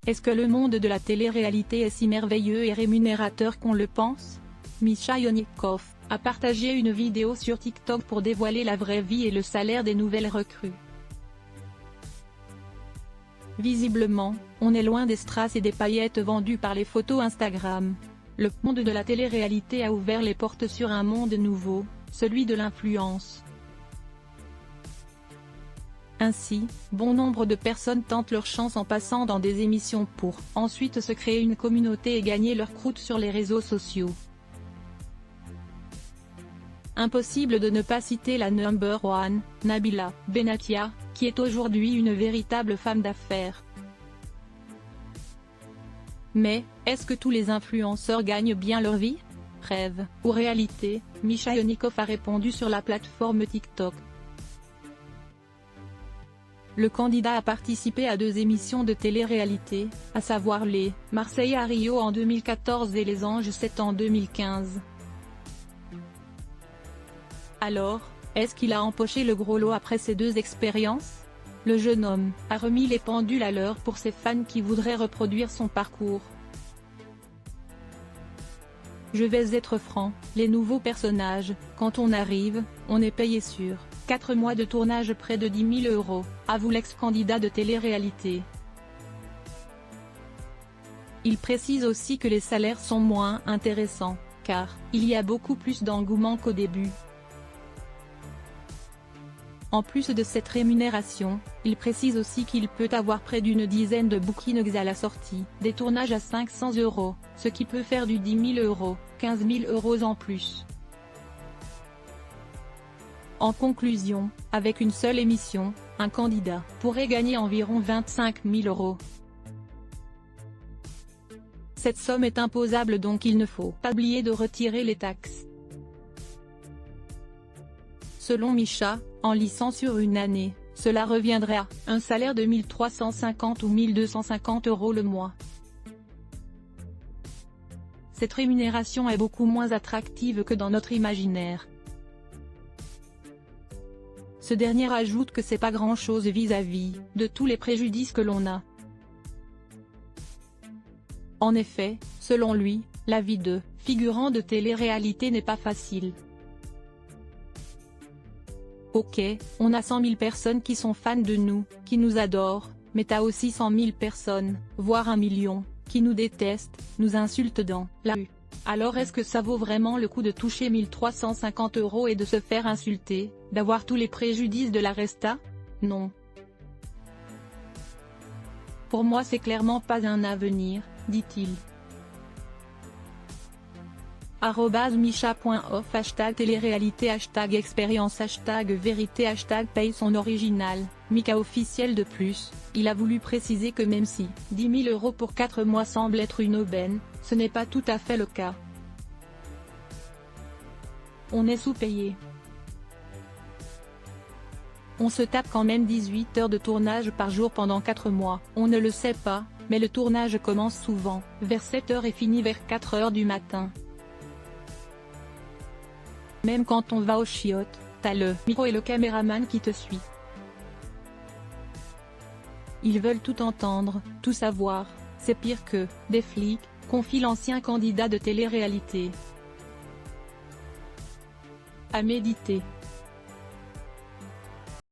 Est-ce que le monde de la télé-réalité est si merveilleux et rémunérateur qu'on le pense? Misha Yonnikov a partagé une vidéo sur TikTok pour dévoiler la vraie vie et le salaire des nouvelles recrues. Visiblement, on est loin des strass et des paillettes vendues par les photos Instagram. Le monde de la télé-réalité a ouvert les portes sur un monde nouveau, celui de l'influence. Ainsi, bon nombre de personnes tentent leur chance en passant dans des émissions pour ensuite se créer une communauté et gagner leur croûte sur les réseaux sociaux. Impossible de ne pas citer la number one, Nabila Benatia, qui est aujourd'hui une véritable femme d'affaires. Mais, est-ce que tous les influenceurs gagnent bien leur vie? Rêve ou réalité? Misha Yonnikov a répondu sur la plateforme TikTok. Le candidat a participé à 2 émissions de télé-réalité, à savoir les Marseille à Rio en 2014 et Les Anges 7 en 2015. Alors, est-ce qu'il a empoché le gros lot après ces 2 expériences? Le jeune homme a remis les pendules à l'heure pour ses fans qui voudraient reproduire son parcours. Je vais être franc, les nouveaux personnages, quand on arrive, on est payé sur 4 mois de tournage près de 10 000 €, avoue l'ex-candidat de télé-réalité. Il précise aussi que les salaires sont moins intéressants, car il y a beaucoup plus d'engouement qu'au début. En plus de cette rémunération, il précise aussi qu'il peut avoir près d'une dizaine de bookings à la sortie, des tournages à 500 €, ce qui peut faire du 10 000 €, 15 000 € en plus. En conclusion, avec une seule émission, un candidat pourrait gagner environ 25 000 €. Cette somme est imposable, donc il ne faut pas oublier de retirer les taxes. Selon Misha, en lissant sur une année, cela reviendrait à un salaire de 1 350 ou 1 250 € le mois. Cette rémunération est beaucoup moins attractive que dans notre imaginaire. Ce dernier ajoute que c'est pas grand-chose vis-à-vis de tous les préjudices que l'on a. En effet, selon lui, la vie de figurant de télé-réalité n'est pas facile. Ok, on a 100 000 personnes qui sont fans de nous, qui nous adorent, mais t'as aussi 100 000 personnes, voire 1 million, qui nous détestent, nous insultent dans la rue. Alors est-ce que ça vaut vraiment le coup de toucher 1 350 € et de se faire insulter, d'avoir tous les préjudices de la resta? Non. Pour moi c'est clairement pas un avenir, dit-il. @misha.off #télé-réalité #expérience #vérité #paye son original, Mika officiel. De plus, il a voulu préciser que même si 10 000 € pour 4 mois semble être une aubaine, ce n'est pas tout à fait le cas. On est sous-payé. On se tape quand même 18 heures de tournage par jour pendant 4 mois, on ne le sait pas, mais le tournage commence souvent vers 7 h et finit vers 4 h du matin. Même quand on va au chiottes, t'as le micro et le caméraman qui te suit. Ils veulent tout entendre, tout savoir, c'est pire que des flics, confie l'ancien candidat de télé-réalité. À méditer.